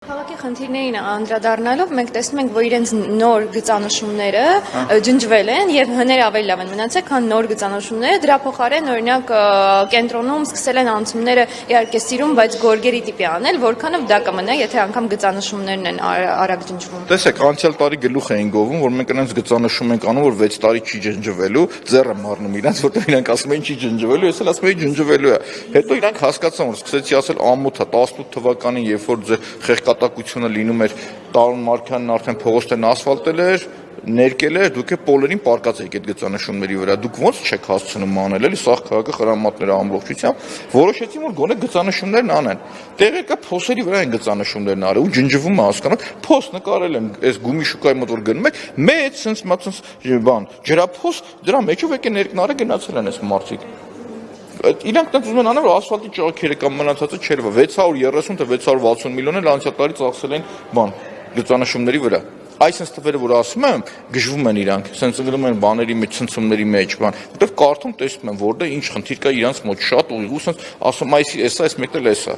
Քաղաքի խնդիրներին անդրադառնալով մենք տեսնում ենք, որ իրենց նոր գծանշումները ջնջվել են եւ հները ավելի լավ են մնացել, քան նոր գծանշումները։ Դրա փոխարեն օրինակ կենտրոնում սկսել են անցումները իհարկե սիրում, բայց գորգերի տիպի անել, որքանով դա կմնա, եթե անգամ գծանշումներն են արագ ջնջվում։ Տեսեք, անցյալ տարի գլուխ էին գովում, որ մենք այնց գծանշում ենք անում, որ 6 տարի չի ջնջվելու, ձեռը մառնում իրանց, որտեղ իրանք ասում են չի ջնջվելու, ես էլ ասում եմ ջնջվելու է։ Հետո իրանք հասկացան, որ սկսեցի ասել ամոթ է 18 թվականին, երբ որ խեղկատակությունը լինում էր, Տարոն Մարքյանն արդեն փողոցներն ասֆալտել էր, ներկել էր, դուք է պոլերին պարկած եք այդ գծանշումների վրա, դուք ոնց չեք հասցնում անել, էլի սաղ քաղաքը խրամատները ամբողջությամբ, որոշեցին, որ գոնե գծանշումներն անեն։ Տեղեկա փոսերի վրա են գծանշումներն արել ու ջնջվում է, հասկանաք, փոս նկարել են, այս գումի շուկայի մոտ որ գնում եք, մեծ sense մածած բան, ջրափոս, դրա մեջով եկե ներկնարը գնացել են այս մարդիկ։ Իրանք դեռ ուզում են անել, որ ասֆալտի ճաղքերը կամ մնացածը չերվա 630 թե 660 միլիոն էլ անցյալ տարի ծախսել են բան գծանշումների վրա։ Այսինքն թվերը, որ ասում եմ, գժվում են իրանք, sense ընկնում են բաների մեջ, ցնցումների մեջ, բան, որտեվ կարդում տեսնում են, որտեղ ինչ խնդիր կա իրանք մոտ շատ ուղիղ, sense ասում այսի էսա, այս մեկն էլ էսա։